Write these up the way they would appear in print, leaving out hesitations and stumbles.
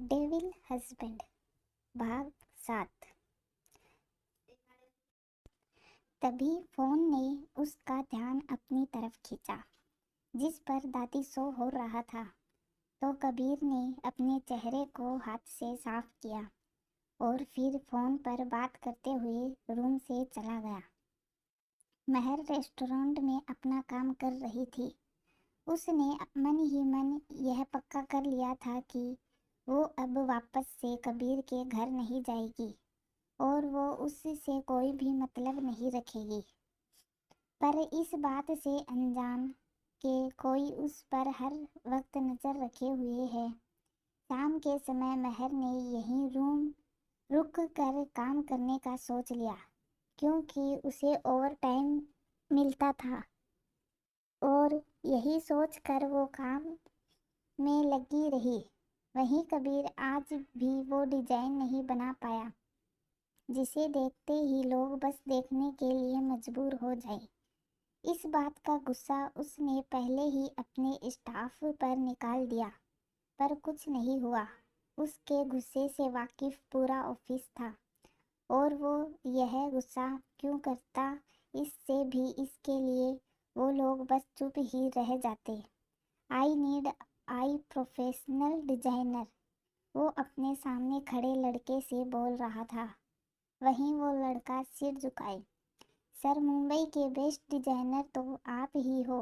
Devil husband भाग 7। तभी phone ने उसका ध्यान अपनी तरफ खींचा, जिस पर दादी सो हो रहा था। तो कबीर ने अपने चेहरे को हाथ से साफ किया और फिर फोन पर बात करते हुए रूम से चला गया। महर रेस्टोरेंट में अपना काम कर रही थी। उसने मन ही मन यह पक्का कर लिया था कि वो अब वापस से कबीर के घर नहीं जाएगी और वो उससे कोई भी मतलब नहीं रखेगी। पर इस बात से अनजान कि कोई उस पर हर वक्त नज़र रखे हुए है। शाम के समय महर ने यहीं रूम रुक कर काम करने का सोच लिया, क्योंकि उसे ओवर टाइम मिलता था। और यही सोच कर वो काम में लगी रही। वहीं कबीर आज भी वो डिजाइन नहीं बना पाया जिसे देखते ही लोग बस देखने के लिए मजबूर हो जाए। इस बात का गुस्सा उसने पहले ही अपने स्टाफ पर निकाल दिया, पर कुछ नहीं हुआ। उसके गुस्से से वाकिफ पूरा ऑफिस था और वो यह गुस्सा क्यों करता, इससे भी इसके लिए वो लोग बस चुप ही रह जाते। I need I professional designer, वो अपने सामने खड़े लड़के से बोल रहा था। वहीं वो लड़का सिर झुकाए, सर मुंबई के बेस्ट डिजाइनर तो आप ही हो,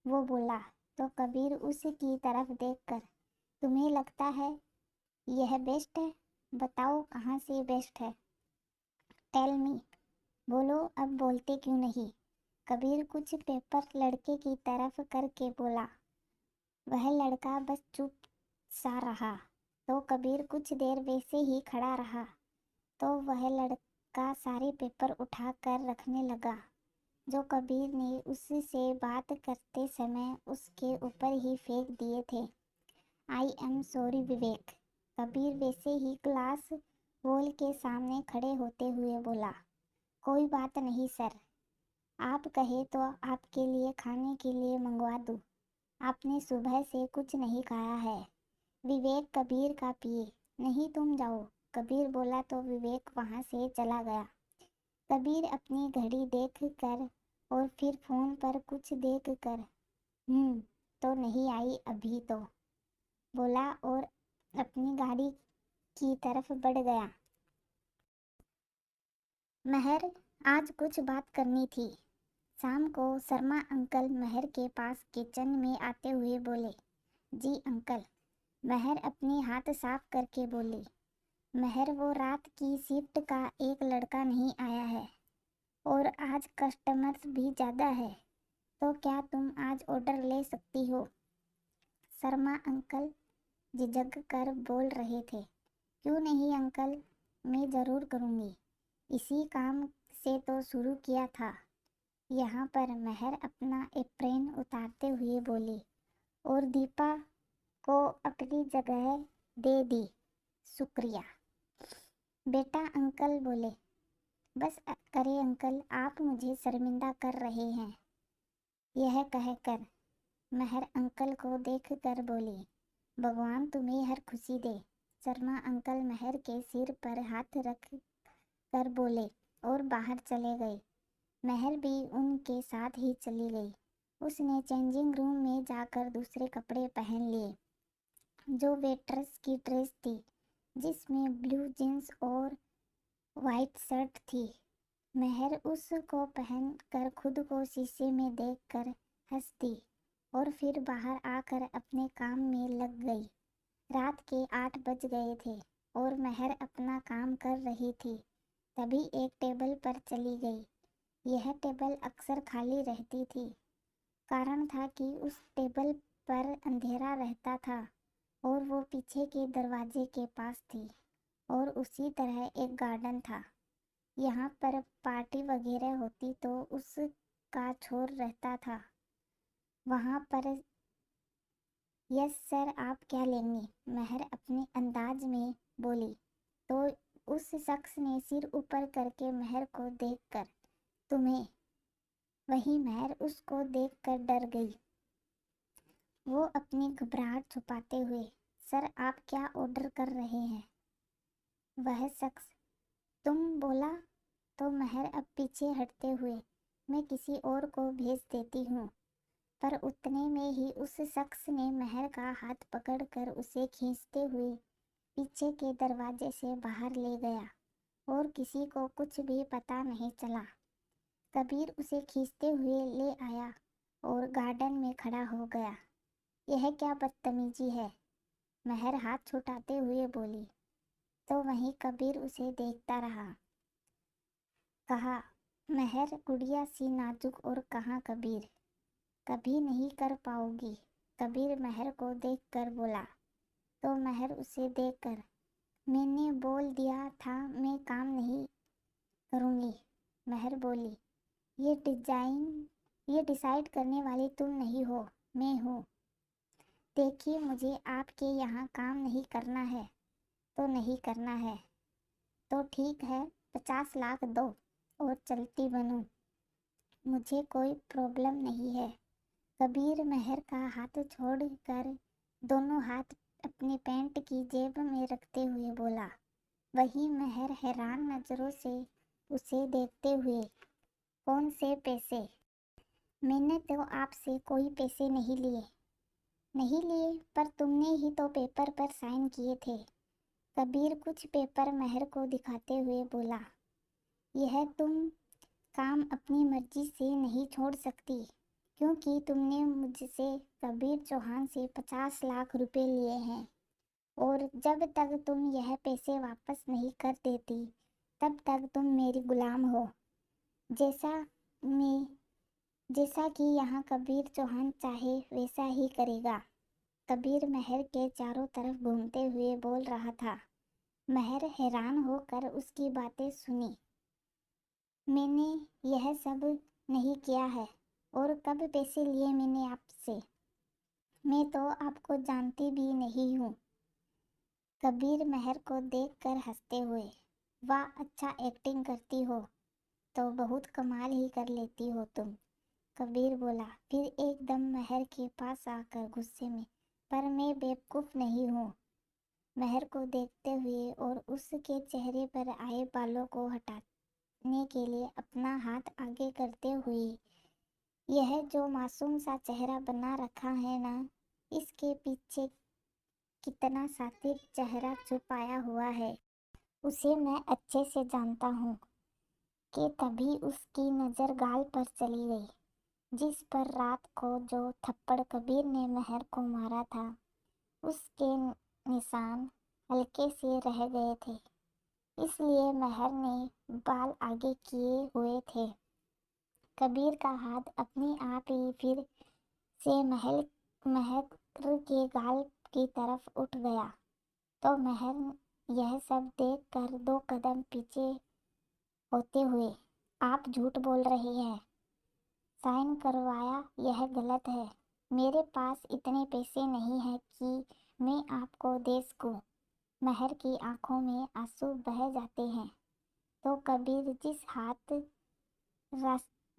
वो बोला। तो कबीर उसकी तरफ देखकर, तुम्हें लगता है यह बेस्ट है? बताओ कहाँ से बेस्ट है, टेल मी। बोलो, अब बोलते क्यों नहीं? कबीर कुछ पेपर लड़के की तरफ करके बोला। वह लड़का बस चुप सा रहा। तो कबीर कुछ देर वैसे ही खड़ा रहा। तो वह लड़का सारे पेपर उठा कर रखने लगा, जो कबीर ने उससे बात करते समय उसके ऊपर ही फेंक दिए थे। आई एम सॉरी विवेक, कबीर वैसे ही क्लास वॉल के सामने खड़े होते हुए बोला। कोई बात नहीं सर, आप कहे तो आपके लिए खाने के लिए मंगवा दूँ। आपने सुबह से कुछ नहीं खाया है। विवेक कबीर का पिए। नहीं तुम जाओ, कबीर बोला तो विवेक वहाँ से चला गया। कबीर अपनी घड़ी देख कर और फिर फोन पर कुछ देख कर तो नहीं आई अभी तो, बोला और अपनी गाड़ी की तरफ बढ़ गया। महर, आज कुछ बात करनी थी। शाम को शर्मा अंकल महर के पास किचन में आते हुए बोले। जी अंकल, महर अपने हाथ साफ करके बोली। महर, वो रात की शिफ्ट का एक लड़का नहीं आया है और आज कस्टमर्स भी ज़्यादा है, तो क्या तुम आज ऑर्डर ले सकती हो? शर्मा अंकल झिझक कर बोल रहे थे। क्यों नहीं अंकल, मैं ज़रूर करूँगी। इसी काम से तो शुरू किया था। यहाँ पर महर अपना एप्रेन उतारते हुए बोली और दीपा को अपनी जगह दे दी। शुक्रिया बेटा, अंकल बोले। बस करे अंकल, आप मुझे शर्मिंदा कर रहे हैं। यह कहकर महर अंकल को देख कर बोली, भगवान तुम्हें हर खुशी दे। शर्मा अंकल महर के सिर पर हाथ रख कर बोले और बाहर चले गए। महर भी उनके साथ ही चली गई। उसने चेंजिंग रूम में जाकर दूसरे कपड़े पहन लिए, जो वेट्रेस की ड्रेस थी, जिसमें ब्लू जींस और वाइट शर्ट थी। महर उसको पहनकर खुद को शीशे में देखकर हंस दी और फिर बाहर आकर अपने काम में लग गई। रात के 8 बज गए थे और महर अपना काम कर रही थी। तभी एक टेबल पर चली गई। यह टेबल अक्सर खाली रहती थी। कारण था कि उस टेबल पर अंधेरा रहता था और वो पीछे के दरवाजे के पास थी और उसी तरह एक गार्डन था। यहाँ पर पार्टी वगैरह होती तो उसका छोर रहता था वहाँ पर। यस सर, आप क्या लेंगे? महर अपने अंदाज में बोली। तो उस शख्स ने सिर ऊपर करके महर को देखकर, तुम्हें? वहीं महर उसको देखकर डर गई। वो अपनी घबराहट छुपाते हुए सर आप क्या ऑर्डर कर रहे हैं? वह शख्स तुम बोला तो महर अब पीछे हटते हुए मैं किसी और को भेज देती हूँ। पर उतने में ही उस शख्स ने महर का हाथ पकड़कर उसे खींचते हुए पीछे के दरवाजे से बाहर ले गया और किसी को कुछ भी पता नहीं चला। कबीर उसे खींचते हुए ले आया और गार्डन में खड़ा हो गया। यह क्या बदतमीजी है? महर हाथ छुटाते हुए बोली। तो वहीं कबीर उसे देखता रहा। कहा महर गुड़िया सी नाजुक और कहाँ कबीर, कभी नहीं कर पाओगी। कबीर महर को देखकर बोला। तो महर उसे देखकर मैंने बोल दिया था मैं काम नहीं करूँगी। महर बोली ये डिसाइड करने वाली तुम नहीं हो, मैं हूँ। देखिए मुझे आपके यहाँ काम नहीं करना है तो नहीं करना है, तो ठीक है 50 लाख दो और चलती बनूं, मुझे कोई प्रॉब्लम नहीं है। कबीर महर का हाथ छोड़कर दोनों हाथ अपनी पैंट की जेब में रखते हुए बोला। वही महर हैरान नजरों से उसे देखते हुए कौन से पैसे? मैंने तो आपसे कोई पैसे नहीं लिए। नहीं लिए पर तुमने ही तो पेपर पर साइन किए थे। कबीर कुछ पेपर महर को दिखाते हुए बोला। यह तुम काम अपनी मर्जी से नहीं छोड़ सकती क्योंकि तुमने मुझसे कबीर चौहान से 50 लाख रुपए लिए हैं और जब तक तुम यह पैसे वापस नहीं कर देती तब तक तुम मेरी गुलाम हो। जैसा कि यहाँ कबीर चौहान चाहे वैसा ही करेगा। कबीर महर के चारों तरफ घूमते हुए बोल रहा था। महर हैरान होकर उसकी बातें सुनी। मैंने यह सब नहीं किया है और कब पैसे लिए मैंने आपसे? मैं तो आपको जानती भी नहीं हूँ। कबीर महर को देखकर हंसते हुए वाह अच्छा एक्टिंग करती हो, तो बहुत कमाल ही कर लेती हो तुम। कबीर बोला फिर एकदम महर के पास आकर गुस्से में, पर मैं बेवकूफ़ नहीं हूँ। महर को देखते हुए और उसके चेहरे पर आए बालों को हटाने के लिए अपना हाथ आगे करते हुए, यह जो मासूम सा चेहरा बना रखा है ना, इसके पीछे कितना सात्विक चेहरा छुपाया हुआ है उसे मैं अच्छे से जानता हूँ। कि तभी उसकी नज़र गाल पर चली गई, जिस पर रात को जो थप्पड़ कबीर ने महर को मारा था उसके निशान हल्के से रह गए थे, इसलिए महर ने बाल आगे किए हुए थे। कबीर का हाथ अपने आप ही फिर से महर के गाल की तरफ उठ गया, तो महर यह सब देखकर 2 कदम पीछे होते हुए, आप झूठ बोल रहे हैं, साइन करवाया यह गलत है। मेरे पास इतने पैसे नहीं हैं कि मैं आपको दे सकूं। महर की आंखों में आंसू बह जाते हैं। तो कबीर जिस हाथ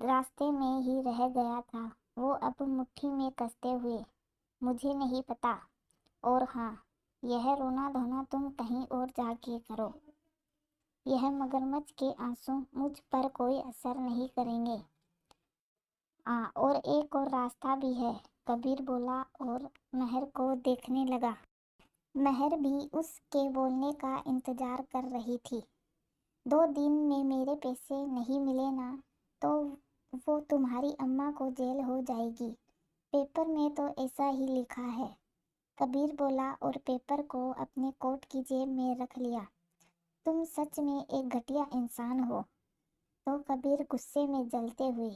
रास्ते में ही रह गया था वो अब मुट्ठी में कसते हुए, मुझे नहीं पता, और हाँ यह रोना धोना तुम कहीं और जाके करो, यह मगरमच्छ के आंसू मुझ पर कोई असर नहीं करेंगे। और एक और रास्ता भी है, कबीर बोला और महर को देखने लगा। महर भी उसके बोलने का इंतजार कर रही थी। 2 दिन में मेरे पैसे नहीं मिले ना तो वो तुम्हारी अम्मा को जेल हो जाएगी, पेपर में तो ऐसा ही लिखा है। कबीर बोला और पेपर को अपने कोट की जेब में रख लिया। तुम सच में एक घटिया इंसान हो। तो कबीर गुस्से में जलते हुए,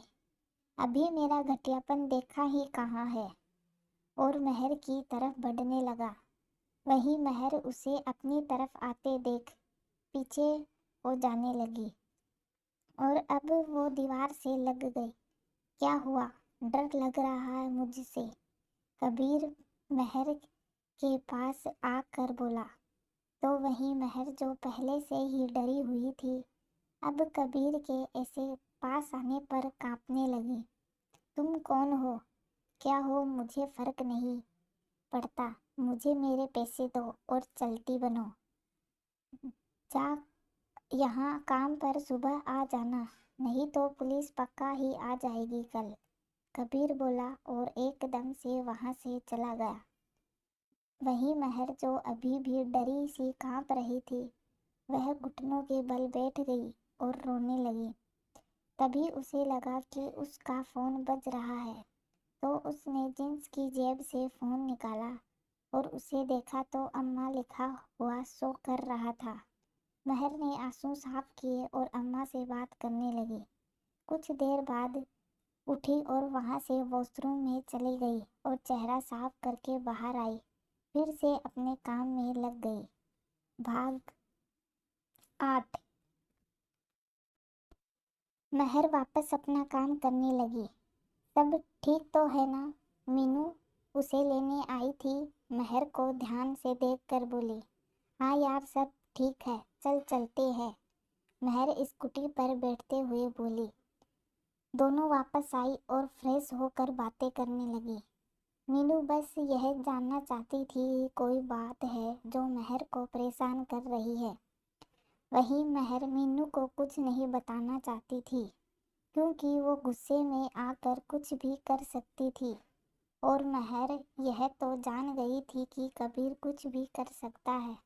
अभी मेरा घटियापन देखा ही कहाँ है, और महर की तरफ बढ़ने लगा। वही महर उसे अपनी तरफ आते देख पीछे हो जाने लगी और अब वो दीवार से लग गई। क्या हुआ? डर लग रहा है मुझसे? कबीर महर के पास आकर बोला। तो वही महर जो पहले से ही डरी हुई थी अब कबीर के ऐसे पास आने पर कांपने लगी। तुम कौन हो? क्या हो? मुझे फर्क नहीं पड़ता, मुझे मेरे पैसे दो और चलती बनो। जा यहाँ काम पर सुबह आ जाना, नहीं तो पुलिस पक्का ही आ जाएगी कल। कबीर बोला और एकदम से वहाँ से चला गया। वही महर, जो अभी भी डरी सी कांप रही थी, वह घुटनों के बल बैठ गई और रोने लगी। तभी उसे लगा कि उसका फ़ोन बज रहा है, तो उसने जींस की जेब से फ़ोन निकाला और उसे देखा तो अम्मा लिखा हुआ शो कर रहा था। महर ने आंसू साफ किए और अम्मा से बात करने लगी। कुछ देर बाद उठी और वहाँ से वॉशरूम में चली गई और चेहरा साफ करके बाहर आई। फिर से अपने काम में लग गई। भाग 8। महर वापस अपना काम करने लगी। सब ठीक तो है ना? मीनू उसे लेने आई थी। महर को ध्यान से देखकर बोली, हाँ यार, सब ठीक है, चल चलते हैं। महर स्कूटी पर बैठते हुए बोली। दोनों वापस आई और फ्रेश होकर बातें करने लगी। मीनू बस यह जानना चाहती थी कोई बात है जो महर को परेशान कर रही है। वहीं महर मीनू को कुछ नहीं बताना चाहती थी, क्योंकि वो गुस्से में आकर कुछ भी कर सकती थी और महर यह तो जान गई थी कि कबीर कुछ भी कर सकता है।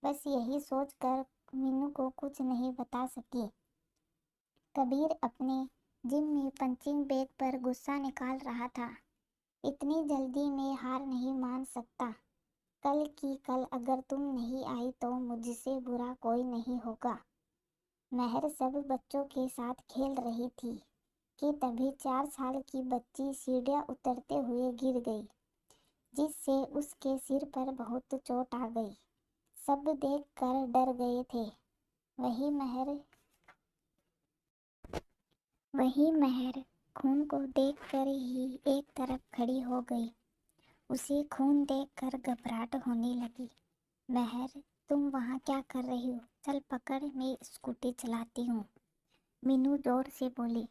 बस यही सोचकर मीनू को कुछ नहीं बता सकी। कबीर अपने जिम में पंचिंग बैग पर गुस्सा निकाल रहा था। इतनी जल्दी मैं हार नहीं मान सकता। कल की कल अगर तुम नहीं आई तो मुझसे बुरा कोई नहीं होगा। महर सब बच्चों के साथ खेल रही थी कि तभी 4 साल की बच्ची सीढ़ियाँ उतरते हुए गिर गई, जिससे उसके सिर पर बहुत चोट आ गई। सब देखकर डर गए थे। वही महर वही महर खून को देखकर ही एक तरफ खड़ी हो गई। उसे खून देखकर घबराहट होने लगी। महर, तुम वहाँ क्या कर रही हो? चल पकड़, मैं स्कूटी चलाती हूँ, मीनू जोर से बोली।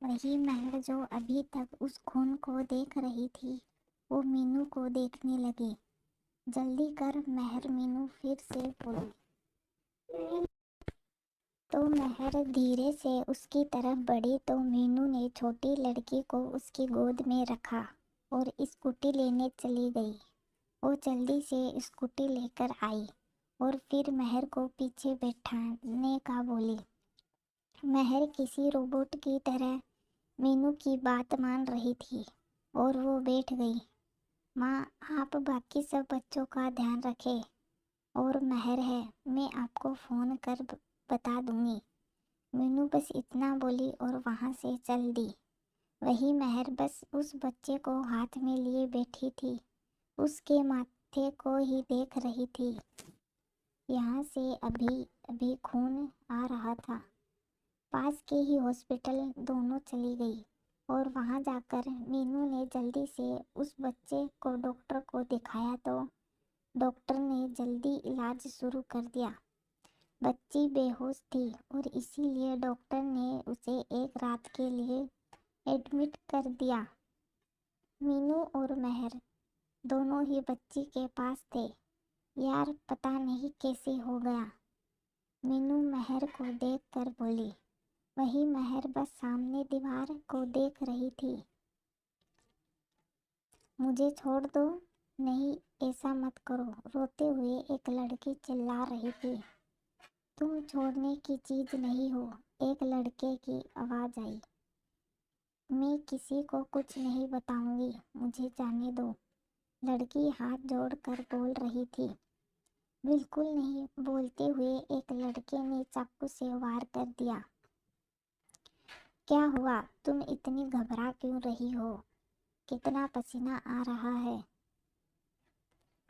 वही महर, जो अभी तक उस खून को देख रही थी, वो मीनू को देखने लगी। जल्दी कर महर, मीनू फिर से बोली। तो महर धीरे से उसकी तरफ बढ़ी तो मीनू ने छोटी लड़की को उसकी गोद में रखा और स्कूटी लेने चली गई। वो जल्दी से स्कूटी लेकर आई और फिर महर को पीछे बैठाने का बोली। महर किसी रोबोट की तरह मीनू की बात मान रही थी और वो बैठ गई। माँ, आप बाकी सब बच्चों का ध्यान रखें, और महर है, मैं आपको फ़ोन कर बता दूंगी। मीनू बस इतना बोली और वहाँ से चल दी। वही महर बस उस बच्चे को हाथ में लिए बैठी थी, उसके माथे को ही देख रही थी। यहाँ से अभी अभी खून आ रहा था। पास के ही हॉस्पिटल दोनों चली गई और वहाँ जाकर मीनू ने जल्दी से उस बच्चे को डॉक्टर को दिखाया तो डॉक्टर ने जल्दी इलाज शुरू कर दिया। बच्ची बेहोश थी और इसीलिए डॉक्टर ने उसे एक रात के लिए एडमिट कर दिया। मीनू और महर दोनों ही बच्ची के पास थे। यार, पता नहीं कैसे हो गया, मीनू महर को देखकर बोली। वही महर बस सामने दीवार को देख रही थी। मुझे छोड़ दो। नहीं, ऐसा मत करो, रोते हुए एक लड़की चिल्ला रही थी। तुम छोड़ने की चीज़ नहीं हो, एक लड़के की आवाज़ आई। मैं किसी को कुछ नहीं बताऊंगी, मुझे जाने दो, लड़की हाथ जोड़कर बोल रही थी। बिल्कुल नहीं, बोलते हुए एक लड़के ने चाकू से वार कर दिया। क्या हुआ? तुम इतनी घबरा क्यों रही हो? कितना पसीना आ रहा है?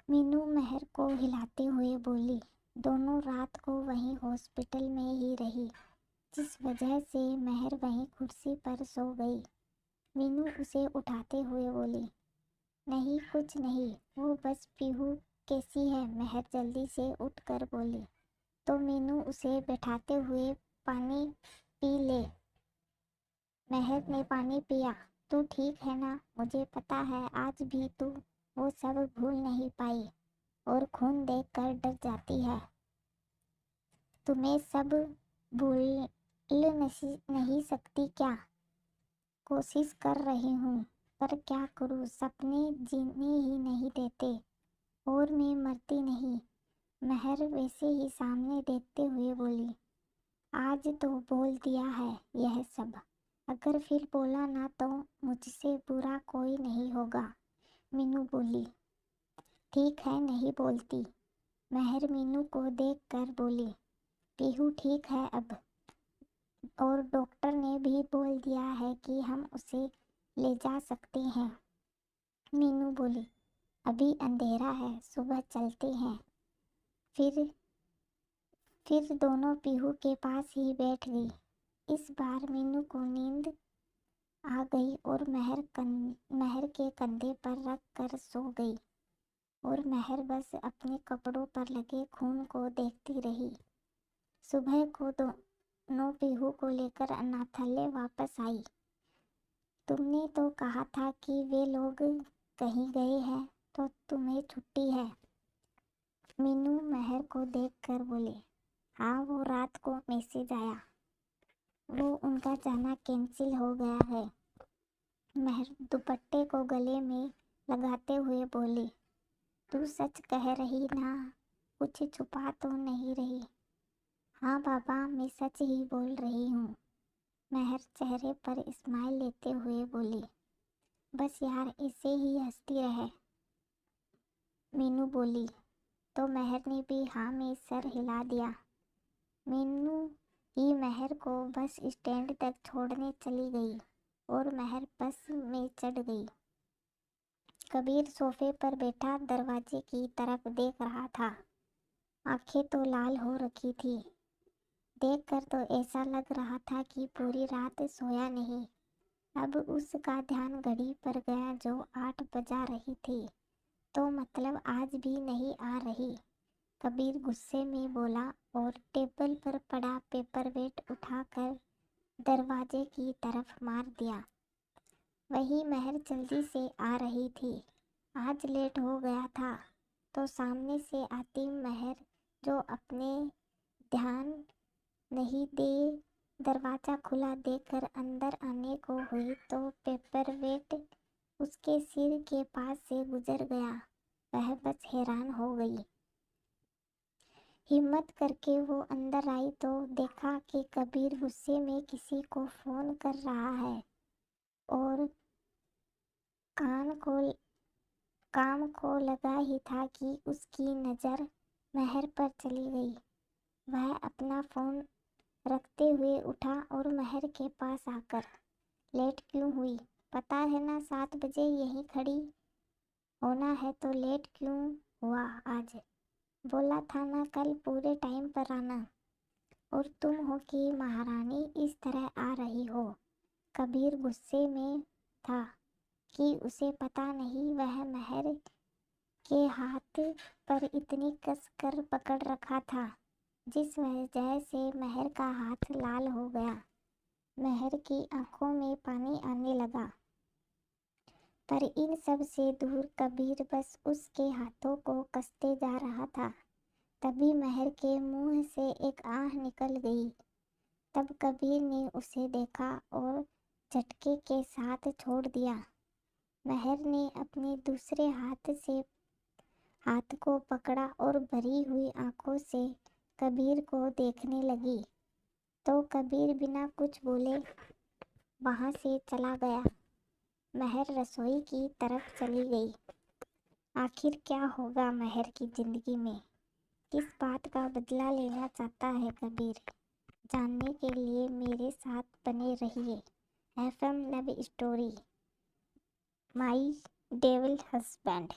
मीनू महर को हिलाते हुए बोली। दोनों रात को वहीं हॉस्पिटल में ही रही, जिस वजह से महर वहीं कुर्सी पर सो गई। मीनू उसे उठाते हुए बोली, नहीं कुछ नहीं, वो बस पीहू। कैसी है? महर जल्दी से उठकर बोली। तो मीनू उसे बैठाते हुए, पानी पी ले। महर ने पानी पिया। तू ठीक है ना? मुझे पता है आज भी तू वो सब भूल नहीं पाई और खून देखकर डर जाती है। तुम्हें सब भूल नहीं सकती क्या? कोशिश कर रही हूँ, पर क्या करूँ, सपने जीने ही नहीं देते और मैं मरती नहीं। महर वैसे ही सामने देखते हुए बोली, आज तो बोल दिया है यह सब, अगर फिर बोला ना तो मुझसे बुरा कोई नहीं होगा। मीनू बोली, ठीक है नहीं बोलती। महर मीनू को देखकर बोली, पीहू ठीक है अब, और डॉक्टर ने भी बोल दिया है कि हम उसे ले जा सकते हैं। मीनू बोली, अभी अंधेरा है, सुबह चलते हैं। फिर दोनों पीहू के पास ही बैठ गई। इस बार मीनू को नींद आ गई और महर के कंधे पर रख कर सो गई और महर बस अपने कपड़ों पर लगे खून को देखती रही। सुबह को दोनों पीहू को लेकर अनाथालय वापस आई। तुमने तो कहा था कि वे लोग कहीं गए हैं, तो तुम्हें छुट्टी है। मीनू महर को देखकर बोले, हाँ वो रात को मैसेज आया, वो उनका जाना कैंसिल हो गया है। महर दुपट्टे को गले में लगाते हुए बोली, तू सच कह रही ना, कुछ छुपा तो नहीं रही? हाँ बाबा, मैं सच ही बोल रही हूँ। महर चेहरे पर स्माइल लेते हुए बोली, बस यार ऐसे ही हंसती रहे। मीनू बोली, तो महर ने भी हाँ में सर हिला दिया। मीनू ही महर को बस स्टैंड तक छोड़ने चली गई और महर बस में चढ़ गई। कबीर सोफे पर बैठा दरवाजे की तरफ देख रहा था। आंखें तो लाल हो रखी थी। देखकर तो ऐसा लग रहा था कि पूरी रात सोया नहीं। अब उसका ध्यान घड़ी पर गया जो 8 बजा रही थी, तो मतलब आज भी नहीं आ रही। कबीर गुस्से में बोला और टेबल पर पड़ा पेपरवेट उठाकर दरवाजे की तरफ मार दिया। वही महर जल्दी से आ रही थी। आज लेट हो गया था, तो सामने से आती महर, जो अपने ध्यान नहीं दे दरवाज़ा खुला देखकर अंदर आने को हुई, तो पेपरवेट उसके सिर के पास से गुजर गया। वह बस हैरान हो गई। हिम्मत करके वो अंदर आई तो देखा कि कबीर गुस्से में किसी को फ़ोन कर रहा है और काम को लगा ही था कि उसकी नज़र महर पर चली गई। वह अपना फ़ोन रखते हुए उठा और महर के पास आकर, लेट क्यों हुई? पता है ना 7 बजे यहीं खड़ी होना है, तो लेट क्यों हुआ आज? बोला था ना कल पूरे टाइम पर आना। और तुम हो कि महारानी इस तरह आ रही हो। कबीर गुस्से में था कि उसे पता नहीं वह महर के हाथ पर इतनी कस कर पकड़ रखा था, जिस वजह से महर का हाथ लाल हो गया। महर की आंखों में पानी आने लगा, पर इन सब से दूर कबीर बस उसके हाथों को कसते जा रहा था। तभी महर के मुंह से एक आह निकल गई। तब कबीर ने उसे देखा और झटके के साथ छोड़ दिया। महर ने अपने दूसरे हाथ को पकड़ा और भरी हुई आंखों से कबीर को देखने लगी, तो कबीर बिना कुछ बोले वहां से चला गया। महर रसोई की तरफ चली गई। आखिर क्या होगा महर की जिंदगी में? किस बात का बदला लेना चाहता है कबीर? जानने के लिए मेरे साथ बने रहिए। FM लव स्टोरी, माई डेविल हस्बैंड।